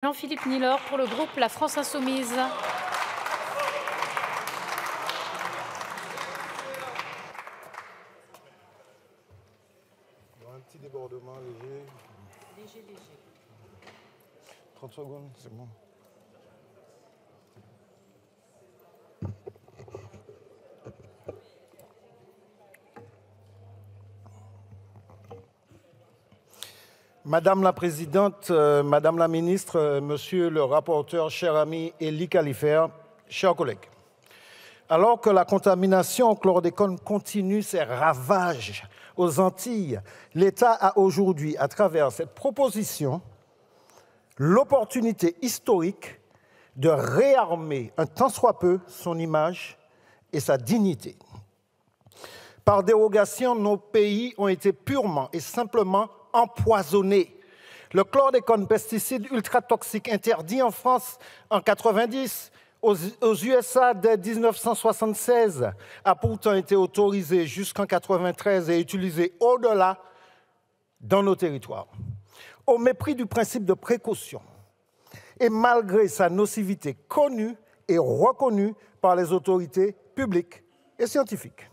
Jean-Philippe Nilor pour le groupe La France Insoumise. Un petit débordement léger. Léger. 30 secondes, c'est bon. Madame la Présidente, Madame la Ministre, Monsieur le rapporteur, cher ami Elie Kalifer, chers collègues. Alors que la contamination au chlordécone continue ses ravages aux Antilles, l'État a aujourd'hui, à travers cette proposition, l'opportunité historique de réarmer un tant soit peu son image et sa dignité. Par dérogation, nos pays ont été purement et simplement empoisonnés. Le chlordécone, pesticide ultra toxique interdit en France en 90, aux USA dès 1976, a pourtant été autorisé jusqu'en 93 et utilisé au-delà dans nos territoires. Au mépris du principe de précaution et malgré sa nocivité connue et reconnue par les autorités publiques et scientifiques.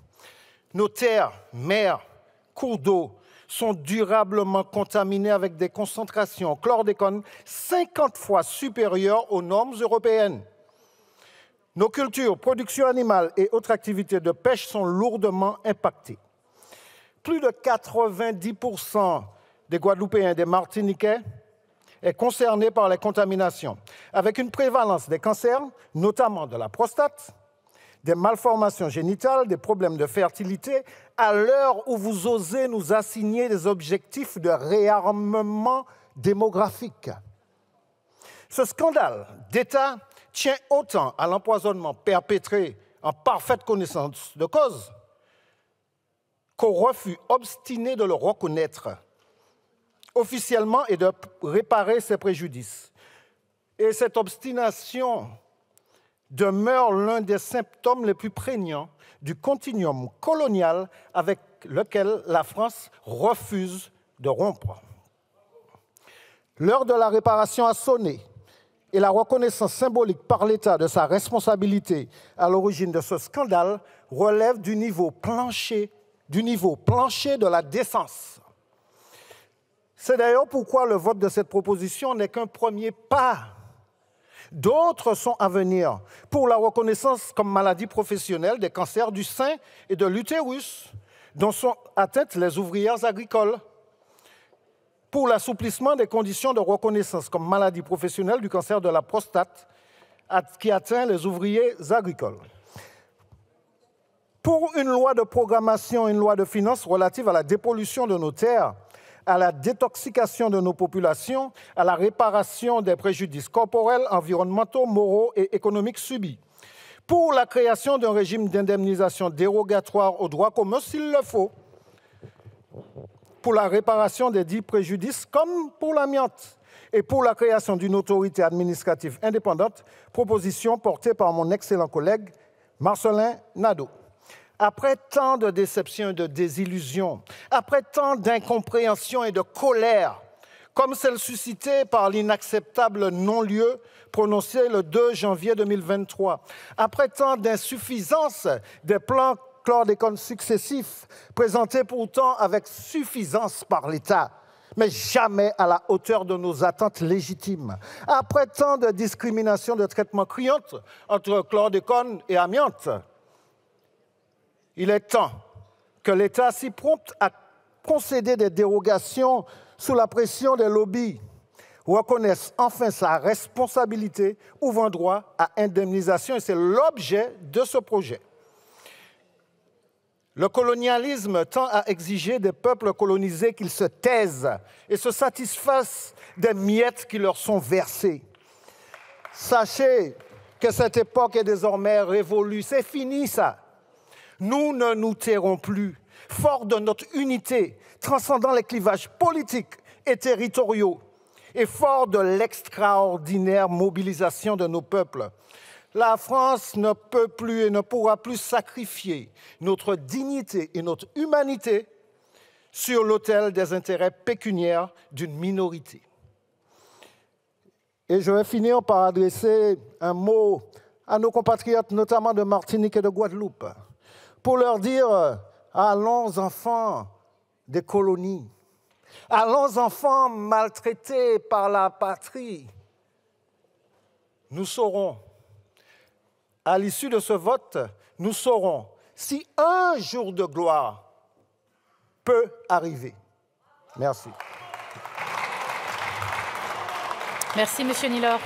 Nos terres, mers, cours d'eau sont durablement contaminés avec des concentrations en chlordécone 50 fois supérieures aux normes européennes. Nos cultures, production animale et autres activités de pêche sont lourdement impactées. Plus de 90% des Guadeloupéens et des Martiniquais est concerné par les contaminations, avec une prévalence des cancers, notamment de la prostate, des malformations génitales, des problèmes de fertilité, à l'heure où vous osez nous assigner des objectifs de réarmement démographique. Ce scandale d'État tient autant à l'empoisonnement perpétré en parfaite connaissance de cause qu'au refus obstiné de le reconnaître officiellement et de réparer ses préjudices. Et cette obstination demeure l'un des symptômes les plus prégnants du continuum colonial avec lequel la France refuse de rompre. L'heure de la réparation a sonné et la reconnaissance symbolique par l'État de sa responsabilité à l'origine de ce scandale relève du niveau plancher de la décence. C'est d'ailleurs pourquoi le vote de cette proposition n'est qu'un premier pas. D'autres sont à venir pour la reconnaissance comme maladie professionnelle des cancers du sein et de l'utérus, dont sont atteintes les ouvrières agricoles, pour l'assouplissement des conditions de reconnaissance comme maladie professionnelle du cancer de la prostate qui atteint les ouvriers agricoles. Pour une loi de programmation, une loi de finances relative à la dépollution de nos terres, à la détoxication de nos populations, à la réparation des préjudices corporels, environnementaux, moraux et économiques subis. Pour la création d'un régime d'indemnisation dérogatoire au droit commun s'il le faut, pour la réparation des dits préjudices comme pour l'amiante et pour la création d'une autorité administrative indépendante, proposition portée par mon excellent collègue Marcelin Nadeau. Après tant de déceptions et de désillusions, après tant d'incompréhension et de colère, comme celle suscitée par l'inacceptable non-lieu prononcé le 2 janvier 2023, après tant d'insuffisance des plans chlordécone successifs, présentés pourtant avec suffisance par l'État, mais jamais à la hauteur de nos attentes légitimes, après tant de discriminations de traitement criantes entre chlordécone et amiante, il est temps que l'État s'y prompte à concéder des dérogations sous la pression des lobbies, reconnaisse enfin sa responsabilité, ouvrant droit à indemnisation, et c'est l'objet de ce projet. Le colonialisme tend à exiger des peuples colonisés qu'ils se taisent et se satisfassent des miettes qui leur sont versées. Sachez que cette époque est désormais révolue, c'est fini ça. Nous ne nous tairons plus, forts de notre unité, transcendant les clivages politiques et territoriaux, et forts de l'extraordinaire mobilisation de nos peuples. La France ne peut plus et ne pourra plus sacrifier notre dignité et notre humanité sur l'autel des intérêts pécuniaires d'une minorité. Et je vais finir par adresser un mot à nos compatriotes, notamment de Martinique et de Guadeloupe, pour leur dire, allons enfants des colonies, allons enfants maltraités par la patrie. Nous saurons, à l'issue de ce vote, nous saurons si un jour de gloire peut arriver. Merci. Merci, Monsieur Nilor.